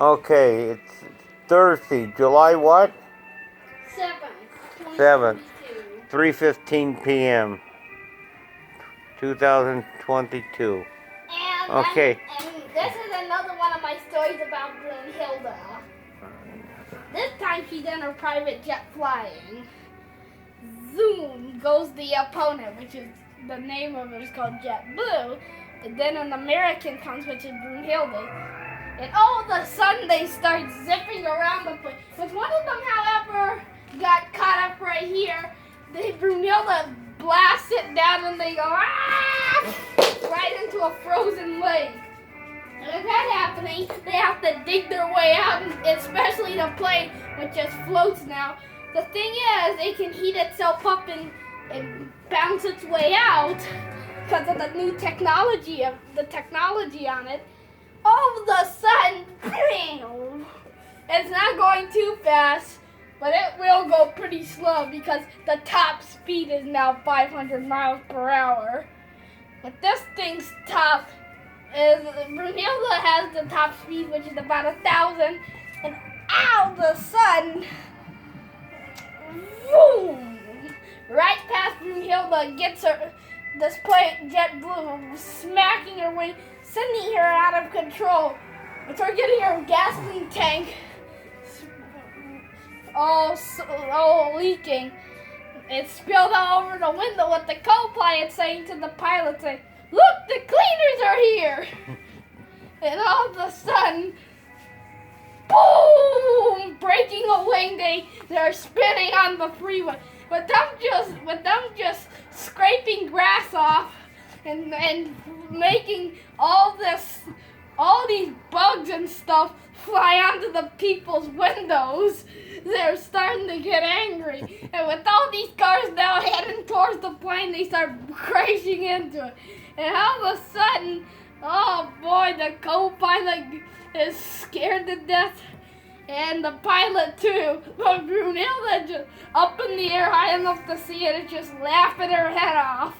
Okay, it's Thursday, July what? 7th, 7th, 2022. 3:15 p.m. 2022. Okay. And this is another one of my stories about Brunhilde. This time she's in her private jet flying. Zoom goes the opponent, which is the name of it is called JetBlue. And then an American comes, which is Brunhilde. And all of a sudden they start zipping around the place. But one of them, however, got caught up right here. Brunhilde blasts it down and they go right into a frozen lake. And with that happening, they have to dig their way out, especially the plane, which just floats now. The thing is, it can heat itself up and bounce its way out because of the new technology on it. All of a sudden, it's not going too fast, but it will go pretty slow because the top speed is now 500 miles per hour. But this thing's top is, Brunhilde has the top speed, which is about 1,000, and all of a sudden, boom! Right past Brunhilde gets her, this plane, JetBlue, smacking her wing, sending her out of control. With her getting her gasoline tank all leaking. It spilled all over the window with the co-pilot saying to the pilot, saying, "Look, the cleaners are here!" And all of a sudden, boom! Breaking a wing, they're spinning on the freeway. With them just scraping grass off and making all these bugs and stuff fly onto the people's windows. They're starting to get angry. And with all these cars now heading towards the plane, they start crashing into it. And all of a sudden, oh boy, the co-pilot is scared to death. And the pilot too. But Brunhilde just up in the air high enough to see it and just laughing her head off.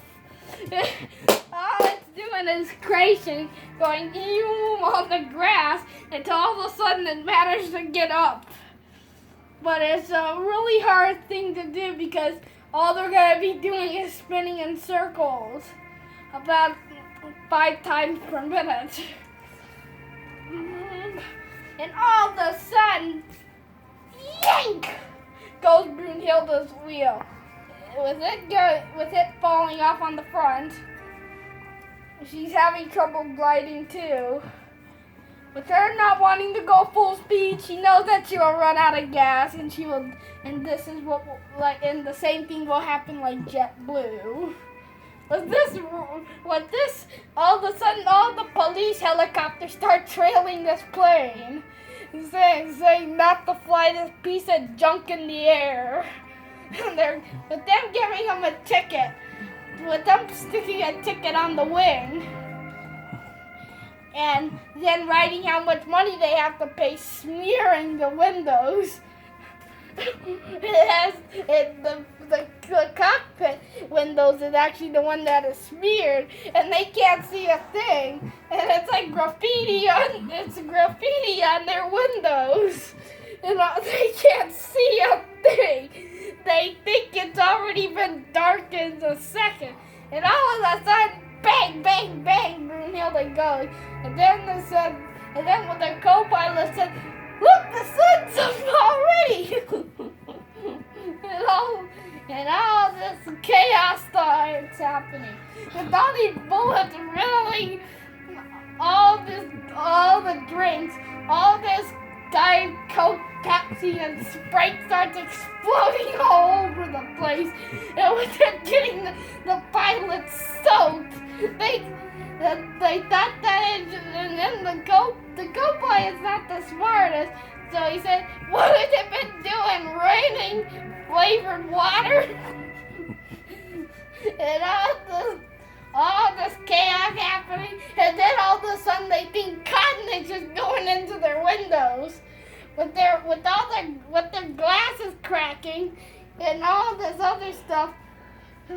All it's doing is crashing, going on the grass until all of a sudden it manages to get up. But it's a really hard thing to do because all they're going to be doing is spinning in circles about 5 times per minute. And all of a sudden, yank, goes Brunhilde's wheel. With it falling off on the front, she's having trouble gliding too. With her not wanting to go full speed, she knows that she will run out of gas, and the same thing will happen like JetBlue. All of a sudden, all the police helicopters start trailing this plane, saying not to fly this piece of junk in the air. With them giving them a ticket, with them sticking a ticket on the wing, and then writing how much money they have to pay, smearing the windows. The cockpit windows is actually the one that is smeared, and they can't see a thing. And it's like graffiti on their windows. And they can't see a thing. They think it's already been dark in a second. And all of a sudden, bang, bang, bang, Brunhilde goes. And then when the co-pilot said, "Look, the sun's up already!" and all this chaos starts happening. With all these bullets riddling all the drinks, all this Diet Coke, Pepsi, and Sprite starts exploding all over the place. And with them getting the pilots soaked, they thought that, and then the co-pilot's not the smartest, so he said, "What has it been doing? Raining flavored water?" And all this chaos happening, and then all of a sudden they think cotton is just going into their windows, with their glasses cracking, and all this other stuff.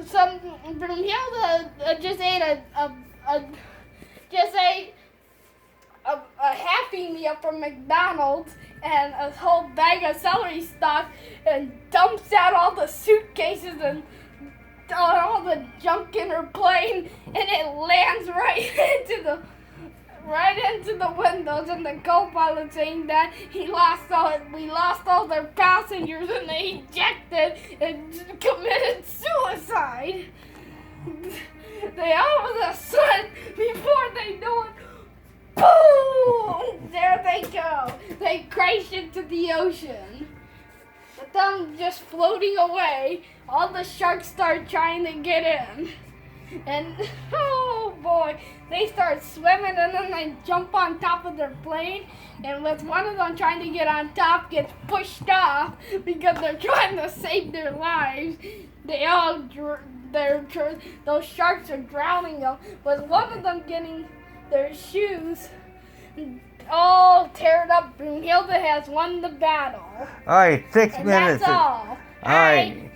Some Brunhilde just ate a Happy Meal from McDonald's and a whole bag of celery stalks and dumps out all the suitcases and all the junk in her plane, and it lands right into the windows, and the co-pilot saying that we lost all their passengers and they ejected and committed suicide. They all of a sudden, before they know it, boom! There they go. They crash into the ocean. With them just floating away, all the sharks start trying to get in. And, oh boy, they start swimming and then they jump on top of their plane. And with one of them trying to get on top, gets pushed off because they're trying to save their lives. They all, those sharks are drowning them. With one of them getting their shoes all teared up, Brunhilde has won the battle. All right, 6 And minutes. that's all. All right.